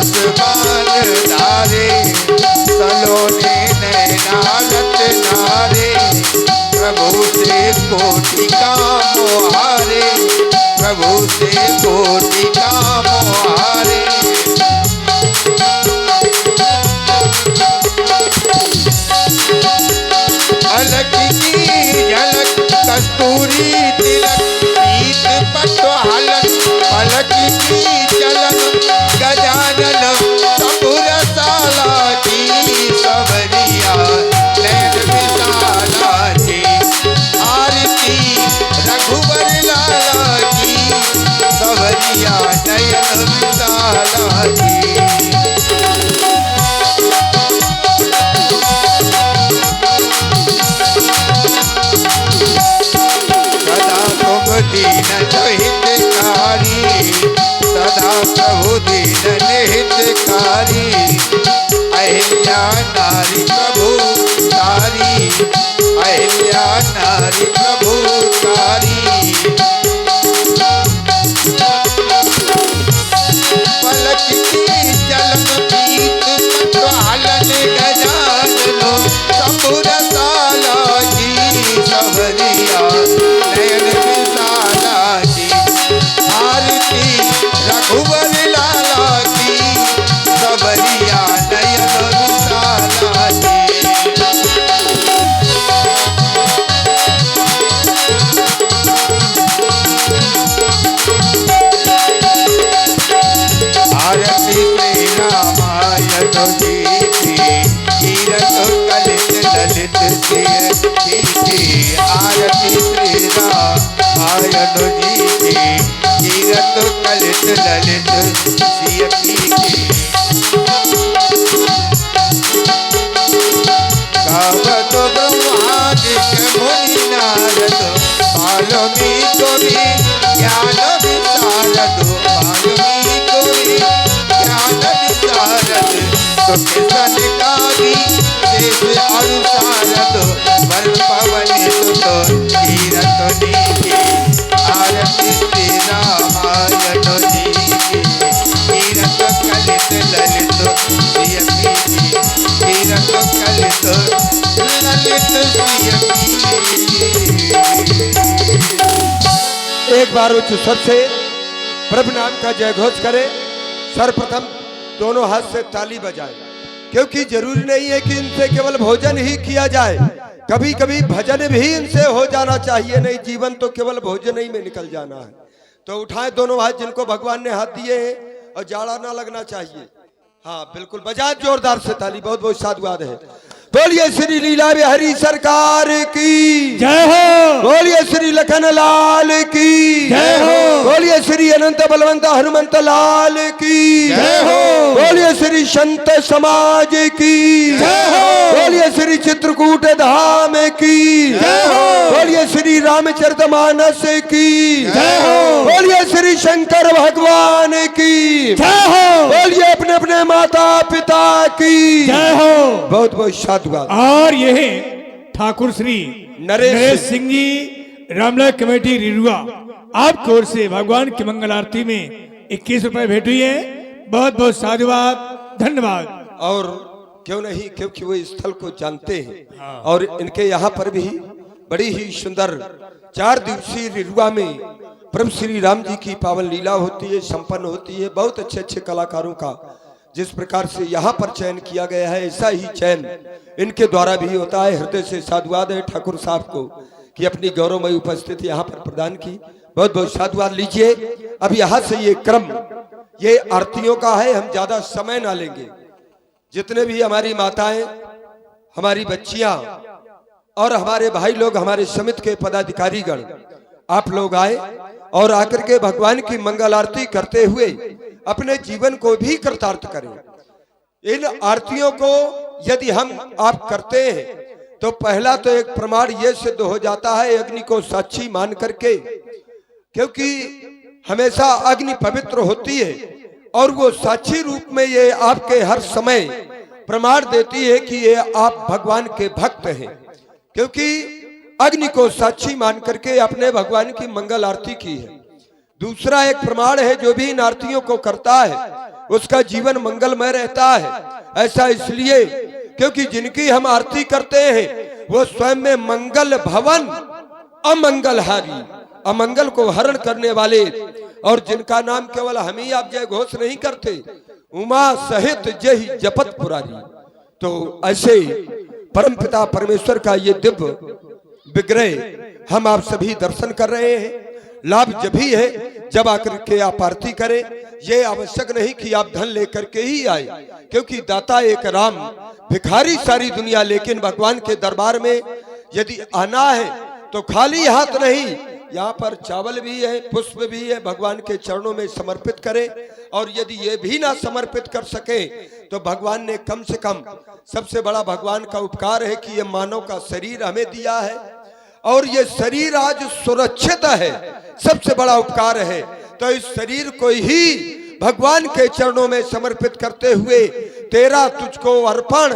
बस बाल धारे, सलोने नैनारत नारे, प्रभु से कोटि काम हारे, प्रभु से कोटि काम हारे। अलग की झलक कस्तूरी तिलक, पीत पटो हलक, पलक की चलन गजानन सबुर साला की, सबरिया नैन विशाला की, आरती रघुबर लाला की, सबरिया नयन विशाला की। दीन जो हितकारी, सदा प्रभु दीन हितकारी, अहिल्या नारी प्रभु तारी, अहिल्या नारी प्रभु तारी। पलक की चलन पीत पटवालन गजाननो, सबुर साला की, सबरिया नयन विशाला की, आरती रघुवर लाला की, सबरिया नयन विशाला की। आरती श्री रामायण जी की, कीरत कलित ललित सिय की, आरती श्री रामायण जी की, कीरत कलित ललित सिय की। गावत ब्रह्मादिक मुनि नारद, वाल्मीकि भी ज्ञान विशारद, वाल्मीकि भी ज्ञान विशारद, सुख सनकादि शेष अनुसारद, वर पवन सुत कीरत नीति। आरती श्री रामायण जी की, कीरत कलित ललित सिय की, कीरत कलित ललित सिय की। एक बार उच्च स्वर से प्रभु नाम का जय घोष करें। सर्वप्रथम दोनों हाथ से ताली बजाएं, क्योंकि जरूरी नहीं है कि इनसे केवल भोजन ही किया जाए, कभी कभी भजन भी इनसे हो जाना चाहिए। नहीं, जीवन तो केवल भोजन ही में निकल जाना है। तो उठाएं दोनों हाथ जिनको भगवान ने हाथ दिए हैं, और जाड़ा ना लगना चाहिए। हाँ बिल्कुल, बजाए जोरदार से ताली। बहुत बहुत साधुवाद है। बोलिए श्री लीला बिहारी सरकार की जय हो। बोलिए श्री लखन लाल की जय हो। बोलिए श्री अनंत बलवंत हनुमंत लाल की जय हो। बोलिए श्री संत समाज की जय हो। बोलिए श्री चित्रकूट धाम की जय हो। बोलिए श्री रामचरितमानस की जय हो। बोलिए श्री शंकर भगवान की जय हो। बोलिए अपने अपने माता पिता की जय हो। बहुत बहुत साधुवाद। और यह ठाकुर श्री नरेश सिंह जी, रामला कमेटी रिरुआ, आपकी ओर से भगवान की मंगल आरती में 21 रुपए भेंट हुई है। बहुत बहुत साधुवाद, धन्यवाद। और क्यों नहीं, क्योंकि वो इस स्थल को जानते हैं। और इनके यहाँ पर भी बड़ी ही सुंदर 4 दिवसीय रिरुआ में प्रभु श्री राम जी की पावन लीला होती है, संपन्न होती है। बहुत अच्छे अच्छे कलाकारों का जिस प्रकार से यहाँ पर चयन किया गया है, ऐसा ही चयन इनके द्वारा भी होता है। हृदय से साधुवाद है ठाकुर साहब को कि अपनी गौरवमयी उपस्थिति यहाँ पर प्रदान की। बहुत बहुत साधुवाद लीजिए। अब यहाँ से ये क्रम, ये आरतियों का है, हम ज्यादा समय ना लेंगे। जितने भी हमारी माताएं, हमारी बच्चियां और हमारे भाई लोग, हमारे समिति के पदाधिकारीगण, आप लोग आए और आकर के भगवान की मंगल आरती करते हुए अपने जीवन को भी कृतार्थ करें। इन आरतियों को यदि हम आप करते हैं तो पहला तो एक प्रमाण ये सिद्ध हो जाता है अग्नि को साक्षी मान करके, क्योंकि हमेशा अग्नि पवित्र होती है और वो साक्षी रूप में ये आपके हर समय प्रमाण देती है कि ये आप भगवान के भक्त हैं, क्योंकि अग्नि को साक्षी मान करके अपने भगवान की मंगल आरती की है। दूसरा एक प्रमाण है, जो भी इन आरतियों को करता है उसका जीवन मंगलमय रहता है। ऐसा इसलिए क्योंकि जिनकी हम आरती करते हैं वो स्वयं में मंगल भवन अमंगलहारी, अमंगल को हरण करने वाले, और जिनका नाम केवल हम ही आप जय घोष नहीं करते, उमा सहित जय जपत पुरारी। तो ऐसे परमपिता परमेश्वर का ये दिव्य विग्रह हम आप सभी दर्शन कर रहे हैं। लाभ जब ही है जब आकर के आप आरती करें। ये आवश्यक नहीं कि आप धन लेकर के ही आए, क्योंकि दाता एक राम, भिखारी सारी दुनिया। लेकिन भगवान के दरबार में यदि आना है तो खाली हाथ नहीं, यहाँ पर चावल भी है, पुष्प भी है, भगवान के चरणों में समर्पित करें। और यदि ये भी ना समर्पित कर सके तो भगवान ने कम से कम, सबसे बड़ा भगवान का उपकार है कि ये मानव का शरीर हमें दिया है, और ये शरीर आज सुरक्षित है, सबसे बड़ा उपकार है। तो इस शरीर को ही भगवान के चरणों में समर्पित करते हुए, तेरा तुझको अर्पण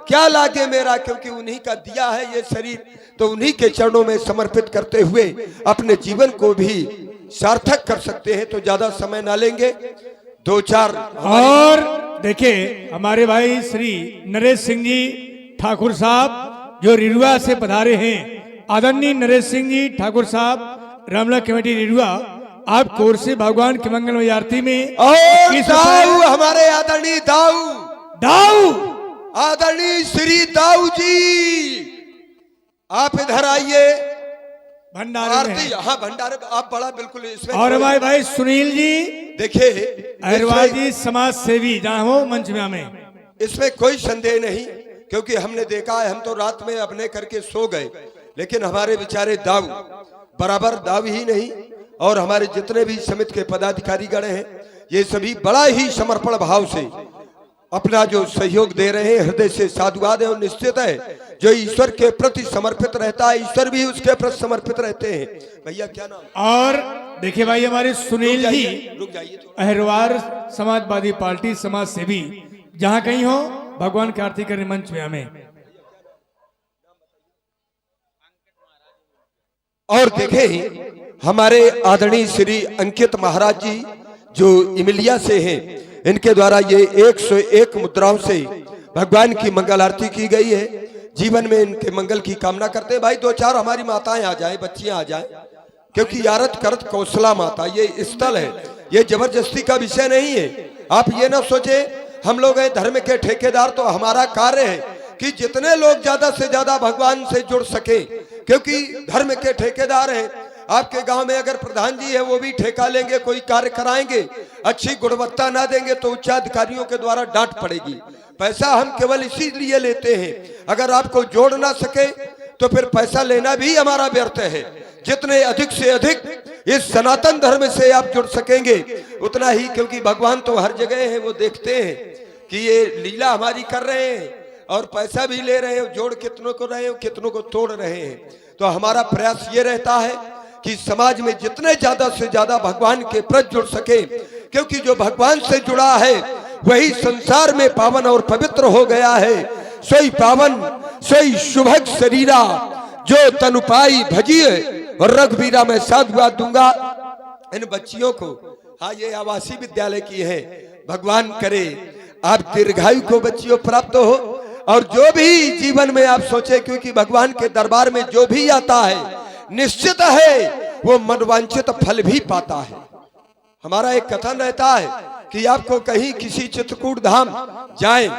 क्या लागे मेरा, क्योंकि उन्हीं का दिया है ये शरीर, तो उन्हीं के चरणों में समर्पित करते हुए अपने जीवन को भी सार्थक कर सकते हैं। तो ज्यादा समय ना लेंगे, दो चार। और देखिए हमारे भाई श्री नरेश सिंह जी ठाकुर साहब जो रिरुआ से पधारे हैं, आदरणीय नरेश सिंह जी ठाकुर साहब, रामला कमेटी रिरुआ, आप कोर से भगवान के मंगलमय आरती में और दाऊ, हमारे आदरणीय दाऊ आदरणीय श्री दाऊ जी, आप इधर आइए। भंडारे में हैं। हाँ भंडारे, आप बड़ा बिल्कुल इसमें। और हमारे भाई सुनील जी, देखिए अहरवाल जी समाज सेवी, जहाँ हो मंच में, इसमें कोई संदेह नहीं, क्योंकि हमने देखा है, हम तो रात में अभिनय करके सो गए, लेकिन हमारे बेचारे दाऊ बराबर दाव ही नहीं, और हमारे जितने भी समिति के पदाधिकारी गण हैं, ये सभी बड़ा ही समर्पण भाव से अपना जो सहयोग दे रहे हैं, हृदय से साधुवाद है। और निश्चित है जो ईश्वर के प्रति समर्पित रहता है, ईश्वर भी उसके प्रति समर्पित रहते हैं। भैया क्या नाम? और देखिए भाई हमारे सुनील जी, रुक जाइए तो। अहरवाल समाजवादी पार्टी समाज सेवी, जहाँ कहीं हो, भगवान की आरती करने मंच में हमें। और देखें हमारे आदरणीय श्री अंकित महाराज जी जो इमिलिया से हैं, इनके द्वारा ये 101 मुद्राओं से भगवान की मंगल आरती की गई है। जीवन में इनके मंगल की कामना करते हैं। भाई दो चार हमारी माताएं आ जाएं, बच्चियां आ जाएं, क्योंकि यारत करत कौशला माता ये स्थल है, ये जबरदस्ती का विषय नहीं है। आप ये ना सोचे हम लोग हैं धर्म के ठेकेदार, तो हमारा कार्य है कि जितने लोग ज्यादा से ज्यादा भगवान से जुड़ सके, क्योंकि धर्म के ठेकेदार हैं। आपके गांव में अगर प्रधान जी है, वो भी ठेका लेंगे, कोई कार्य कराएंगे, अच्छी गुणवत्ता ना देंगे तो उच्चाधिकारियों के द्वारा डांट पड़ेगी। पैसा हम केवल इसीलिए लेते हैं, अगर आपको जोड़ ना सके तो फिर पैसा लेना भी हमारा व्यर्थ है। जितने अधिक से अधिक इस सनातन धर्म से आप जुड़ सकेंगे उतना ही, क्योंकि भगवान तो हर जगह है, वो देखते हैं कि ये लीला हमारी कर रहे हैं और पैसा भी ले रहे हैं, जोड़ कितनों को रहे हैं, कितनों को तोड़ रहे हैं। तो हमारा प्रयास ये रहता है कि समाज में जितने ज्यादा से ज्यादा भगवान के प्रति जुड़ सके, क्योंकि जो भगवान से जुड़ा है वही संसार में पावन और पवित्र हो गया है। सोई पावन सोई शुभक शरीरा, जो तनुपाई भजिए और रघुवीरा में साधुवाद दूंगा। इन बच्चियों को, हाँ ये आवासीय विद्यालय की है, भगवान करे आप दीर्घायु को बच्चियों प्राप्त हो, और जो भी जीवन में आप सोचे, क्योंकि भगवान के दरबार में जो भी आता है निश्चित है वो मनवांछित फल भी पाता है। हमारा एक कथन रहता है कि आपको कहीं किसी चित्रकूट धाम जाएं,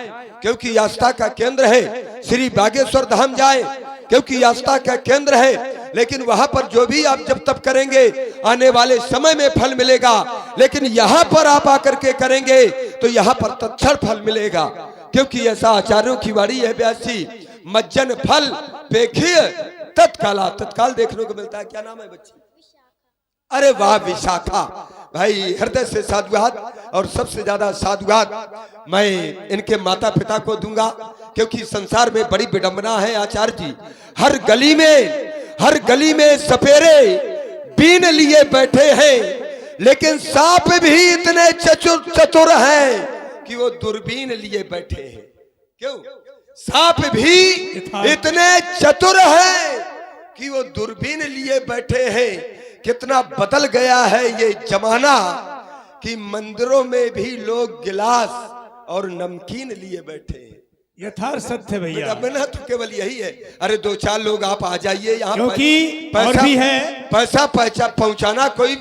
क्योंकि आस्था का केंद्र है, श्री बागेश्वर धाम जाएं, क्योंकि आस्था का केंद्र है, लेकिन वहां पर जो भी आप जब तब करेंगे आने वाले समय में फल मिलेगा। लेकिन यहाँ पर आप आकर के करेंगे तो यहाँ पर तत्क्षण फल मिलेगा, क्योंकि ऐसा आचार्यों की वाणी है व्यासी, मज्जन फल पेखिए तत्काला, तत्काल देखने को मिलता है। क्या नाम है बच्ची? अरे वाह विशाखा। भाई हृदय से साधुवाद, और सबसे ज्यादा साधुवाद मैं इनके माता पिता को दूंगा, क्योंकि संसार में बड़ी विडंबना है आचार्य जी। हर गली में सपेरे बीन लिए बैठे हैं, लेकिन सांप भी इतने चतुर हैं कि वो दूरबीन लिए बैठे हैं। क्यों? सांप भी इतने चतुर हैं कि वो दूरबीन लिए बैठे हैं। कितना बदल गया है ये जमाना कि मंदिरों में भी लोग गिलास और नमकीन लिए बैठे हैं। यथार्थ सत्य भैया। बेटा तो केवल यही है, अरे 2-4 लोग आप आ जाइए यहाँ, क्योंकि पैसा और भी है, पैसा पहुंचाना कोई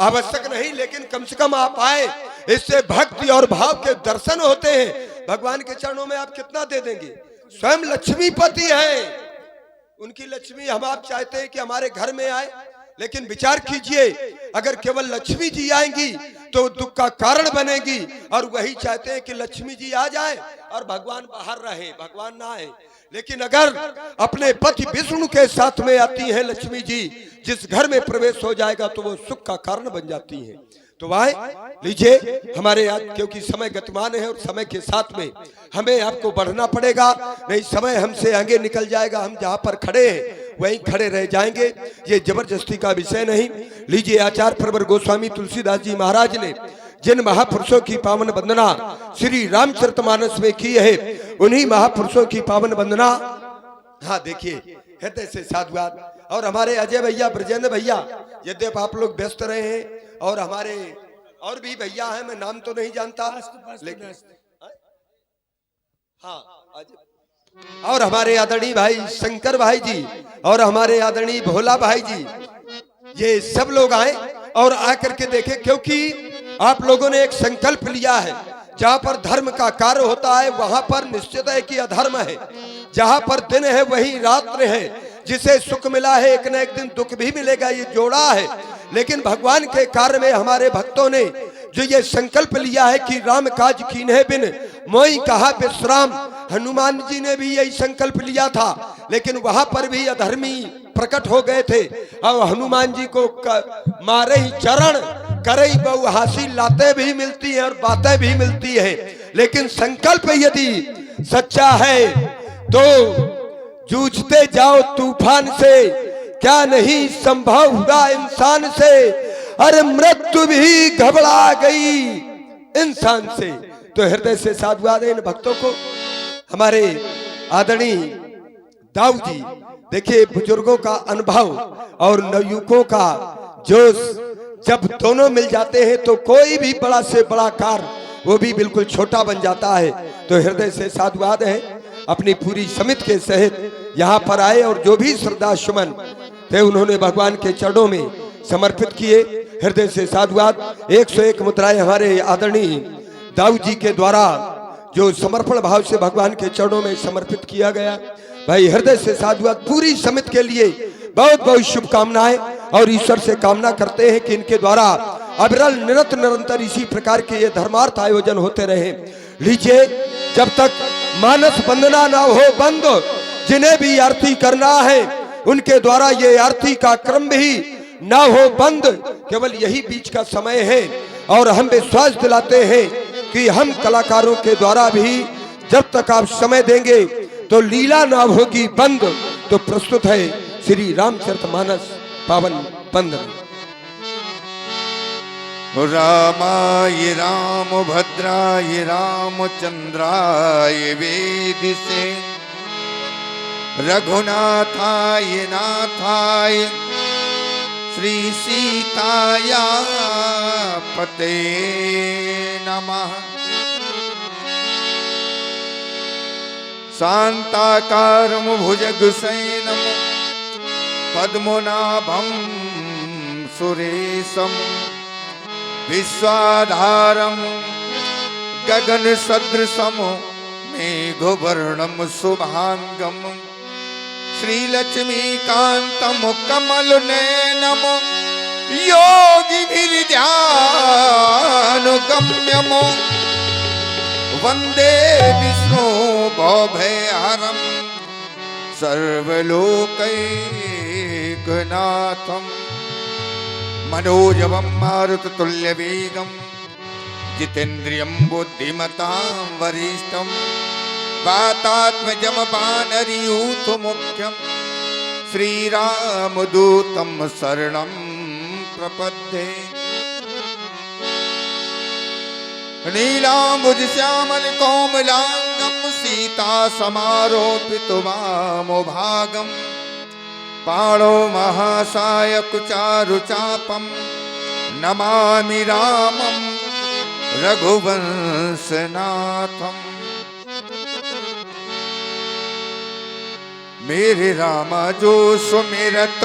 आवश्यक नहीं, लेकिन कम से कम आप आए, इससे भक्ति और भाव के दर्शन होते हैं। भगवान के चरणों में आप कितना दे देंगे? स्वयं लक्ष्मीपति है, उनकी लक्ष्मी हम आप चाहते हैं कि हमारे घर में आए, लेकिन विचार कीजिए अगर केवल लक्ष्मी जी आएंगी तो दुख का कारण बनेगी, और वही चाहते हैं कि लक्ष्मी जी आ जाए और भगवान बाहर रहे, भगवान ना आए। लेकिन अगर अपने पति विष्णु के साथ में आती है लक्ष्मी जी, जिस घर में प्रवेश हो जाएगा तो वो सुख का कारण बन जाती है। तो आए लीजिए हमारे आज, क्योंकि समय गतिमान है और समय के साथ में हमें आपको बढ़ना पड़ेगा, नहीं समय हमसे आगे निकल जाएगा। हम जहाँ पर खड़े हैं वहीं खड़े रह जाएंगे, ये जबरदस्ती का विषय नहीं। लीजिए आचार्य प्रवर गोस्वामी तुलसीदास जी महाराज ने जिन महापुरुषों की पावन वंदना श्री रामचरितमानस में की है, उन्हीं महापुरुषों की पावन वंदना, हाँ देखिए हृदय से साधुवाद। और हमारे अजय भैया, ब्रजेंद्र भैया, यद्यप आप लोग व्यस्त रहे हैं, और हमारे और भी भैया हैं, मैं नाम तो नहीं जानता, लेकिन हाँ और हमारे आदरणीय भाई शंकर भाई जी और हमारे आदरणीय भोला भाई जी, ये सब लोग आए और आकर के देखे, क्योंकि आप लोगों ने एक संकल्प लिया है, जहाँ पर धर्म का कार्य होता है वहां पर निश्चित है कि अधर्म है, जहाँ पर दिन है वही रात्र है, जिसे सुख मिला है एक न एक दिन दुख भी मिलेगा, ये जोड़ा है। लेकिन भगवान के कार्य में हमारे भक्तों ने जो ये संकल्प लिया है कि राम काज कीन्हे बिन मोई कहा विश्राम, हनुमान जी ने भी यही संकल्प लिया था, लेकिन वहां पर भी अधर्मी प्रकट हो गए थे, और हनुमान जी को मारे ही चरण करे ही बहु हासिल लाते भी मिलती है और बातें भी मिलती है। लेकिन संकल्प यदि सच्चा है तो जूझते जाओ तूफान से, क्या नहीं संभव हुआ इंसान से, अरे मृत्यु भी घबरा गई इंसान से। तो हृदय से साधुवाद है इन भक्तों को। हमारे आदरणीय दाऊ जी, देखिए बुजुर्गों का अनुभव और नवयुवकों का जोश जब दोनों मिल जाते हैं तो कोई भी बड़ा से बड़ा कार्य वो भी बिल्कुल छोटा बन जाता है। तो हृदय से साधुवाद है, अपनी पूरी समिति के सहित यहाँ पर आए और जो भी श्रद्धा सुमन थे उन्होंने भगवान के चरणों में समर्पित किए। हृदय से साधुवाद। 101 मुद्राएं हमारे आदरणीय दाऊ जी के द्वारा जो समर्पण भाव से भगवान के चरणों में समर्पित किया गया, भाई हृदय से साधुवाद। पूरी समिति के लिए बहुत बहुत शुभकामनाएं, और ईश्वर से कामना करते हैं कि इनके द्वारा अविरल निरंतर इसी प्रकार के ये धर्मार्थ आयोजन होते रहे। लीजिए, जब तक मानस वंदना ना हो बंद, जिन्हें भी आरती करना है उनके द्वारा ये आरती का क्रम भी ना हो बंद, केवल यही बीच का समय है। और हम विश्वास दिलाते हैं कि हम कलाकारों के द्वारा भी जब तक आप समय देंगे तो लीला ना होगी बंद। तो प्रस्तुत है श्री रामचरितमानस पावन बंदन। रामाय राम भद्राय रामचंद्राय वेदिसे, रघुनाथाय नाथाय श्री सीताया पते नमः। शांताकारं भुजगशयनं पद्मनाभं सुरेशं, विश्वाधारं गगनसदृशं मेघवर्णं शुभांगं, श्रीलक्ष्मीकान्तं कमलनयनं योगिभिर्ध्यानगम्यं, वन्दे विष्णु भवभयहरं सर्वलोकैकनाथं, मनोजवं मारुततुल्यवेगं, जितेन्द्रियं बुद्धिमतां वरिष्ठं, वातात्मजं वानरयूथमुख्यं, श्रीरामदूतं शरणं प्रपद्ये। नीलाम्बुजश्यामलकोमलांगं, सीतासमारोपितवामभागं, पाणौ महासायकुचारुचापं, नमामि रामं रघुवंशनाथम। मेरे रामा जो सुमिरत